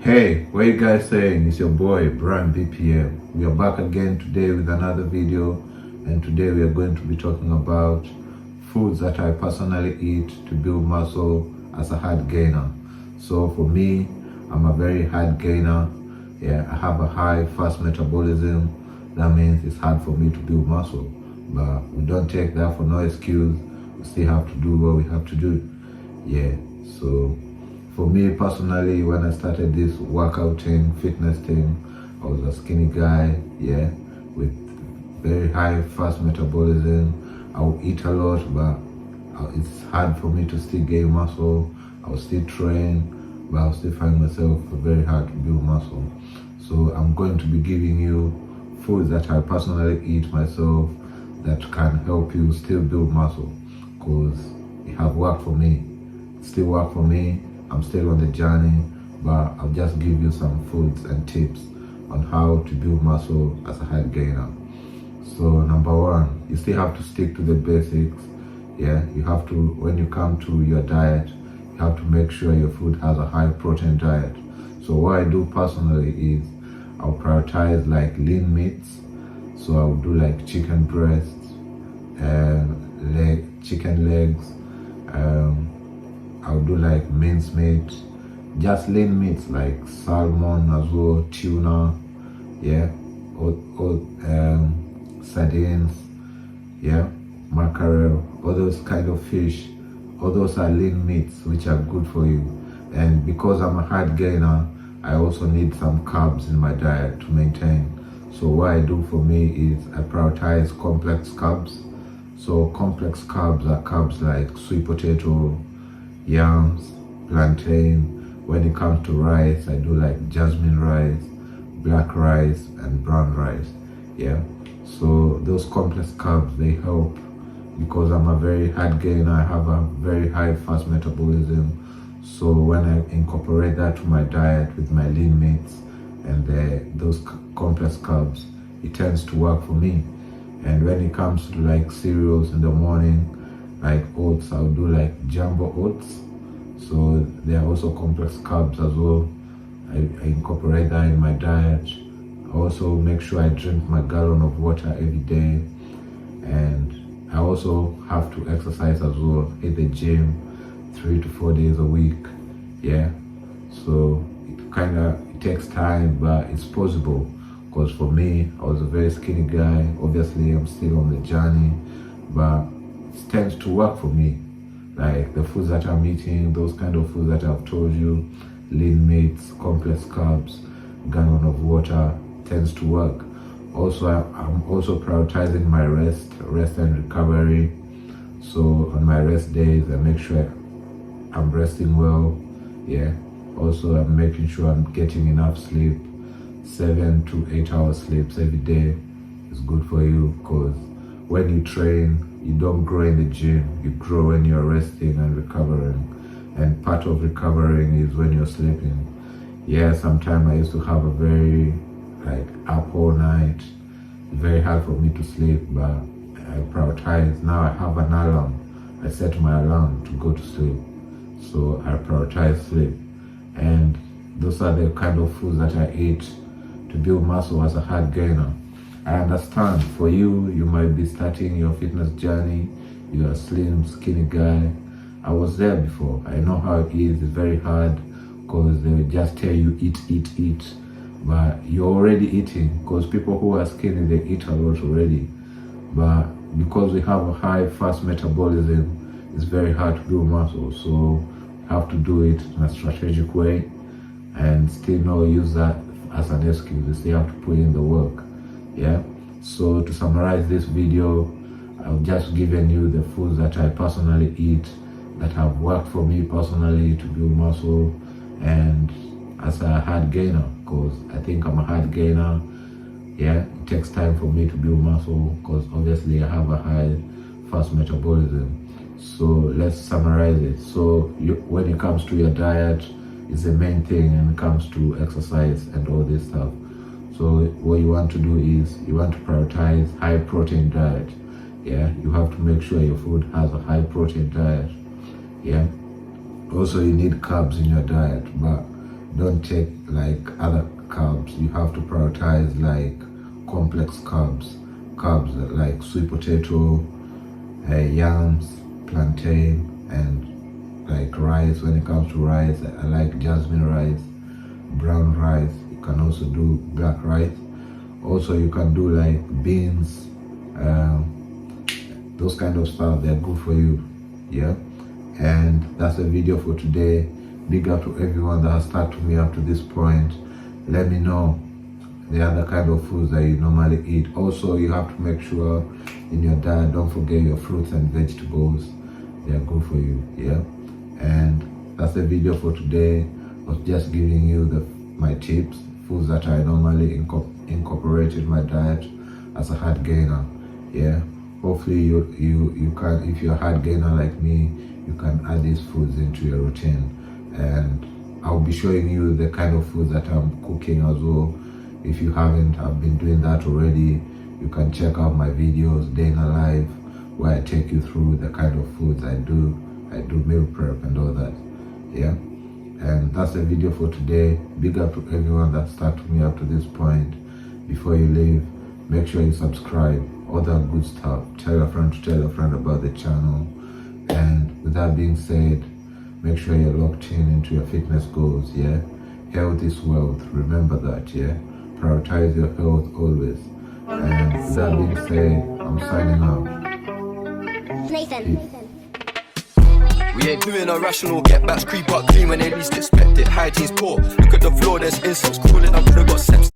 Hey, what you guys saying? It's your boy Brian B.P.M. We are back again today with another video, and today we are going to be talking about foods that I personally eat to build muscle as a hard gainer. So for me, I'm a very hard gainer. Yeah, I have a high fast metabolism. That means it's hard for me to build muscle, but we don't take that for no excuse. We still have to do what we have to do. Yeah, so for me personally, when I started this workout thing, fitness thing, I was a skinny guy, yeah, with very high fast metabolism. I would eat a lot, but it's hard for me to still gain muscle. I will still train, but I'll still find myself very hard to build muscle. So I'm going to be giving you foods that I personally eat myself that can help you still build muscle, because it have worked for me. It still work for me. I'm still on the journey, but I'll just give you some foods and tips on how to build muscle as a hard gainer. So number one, you still have to stick to the basics. Yeah, you have to, when you come to your diet, you have to make sure your food has a high protein diet. So what I do personally is I'll prioritize like lean meats. So I'll do like chicken breasts, chicken legs, I'll do like mincemeat, just lean meats like salmon as well, tuna, yeah, or sardines, yeah, mackerel, all those kind of fish. All those are lean meats which are good for you. And because I'm a hard gainer, I also need some carbs in my diet to maintain. So what I do for me is I prioritize complex carbs. So complex carbs are carbs like sweet potato, yams, plantain. When it comes to rice, I do like jasmine rice, black rice, and brown rice. Yeah, so those complex carbs, they help because I'm a very hard gainer. I have a very high fast metabolism. So when I incorporate that to my diet with my lean meats and those complex carbs, it tends to work for me. And when it comes to like cereals in the morning, like oats, I'll do like jumbo oats. So they are also complex carbs as well. I incorporate that in my diet. I also make sure I drink my gallon of water every day. And I also have to exercise as well, hit the gym 3 to 4 days a week. Yeah, so it takes time, but it's possible. Because for me, I was a very skinny guy. Obviously, I'm still on the journey, but it tends to work for me. Like the foods that I'm eating, those kind of foods that I've told you, lean meats, complex carbs, gallon of water, tends to work. Also, I'm also prioritizing my rest and recovery. So on my rest days, I make sure I'm resting well. Yeah. Also, I'm making sure I'm getting enough sleep. 7 to 8 hours sleeps every day is good for you, because when you train, you don't grow in the gym. You grow when you're resting and recovering. And part of recovering is when you're sleeping. Yeah, sometimes I used to have a very up all night. Very hard for me to sleep, but I prioritize. Now I have an alarm. I set my alarm to go to sleep. So I prioritize sleep. And those are the kind of foods that I eat to build muscle as a hard gainer. I understand for you, you might be starting your fitness journey. You're a slim, skinny guy. I was there before. I know how it is. It's very hard because they will just tell you eat, eat, eat. But you're already eating, because people who are skinny, they eat a lot already. But because we have a high fast metabolism, it's very hard to build muscle. So you have to do it in a strategic way and still not use that as an excuse. You still have to put in the work. Yeah, so to summarize this video, I've just given you the foods that I personally eat that have worked for me personally to build muscle and as a hard gainer, because I think I'm a hard gainer. Yeah, it takes time for me to build muscle because obviously I have a high fast metabolism. So let's summarize it. So when it comes to your diet, it's the main thing when it comes to exercise and all this stuff. So what you want to do is you want to prioritize high protein diet. Yeah, you have to make sure your food has a high protein diet. Yeah, also you need carbs in your diet, but Don't take like other carbs. You have to prioritize like complex carbs. Carbs like sweet potato, yams, plantain, and like rice. When it comes to rice, I like jasmine rice, brown rice. You can also do black rice. Also, you can do like beans, those kind of stuff. They're good for you. Yeah. And that's the video for today. Big up to everyone that has stuck to me up to this point. Let me know the other kind of foods that you normally eat. Also, you have to make sure in your diet, don't forget your fruits and vegetables. They are good for you. Yeah. And that's the video for today. I was just giving you my tips, foods that I normally incorporate in my diet as a hard gainer. Yeah. Hopefully you can, if you're a hard gainer like me, you can add these foods into your routine. And I'll be showing you the kind of foods that I'm cooking as well. If you haven't, I've been doing that already. You can check out my videos, Day in a Life, where I take you through the kind of foods I do. I do meal prep and all that. Yeah. And that's the video for today. Big up to everyone that stuck to me up to this point. Before you leave, make sure you subscribe, all that good stuff. Tell a friend to tell a friend about the channel. And with that being said, make sure you're locked in into your fitness goals. Yeah. Health is wealth. Remember that. Yeah. Prioritize your health always. And with that being said, I'm signing out. Nathan. We ain't doing irrational, get backs creep up clean when they least expect it. Hygiene's poor, look at the floor, there's insects crawling, I would've got sepsis.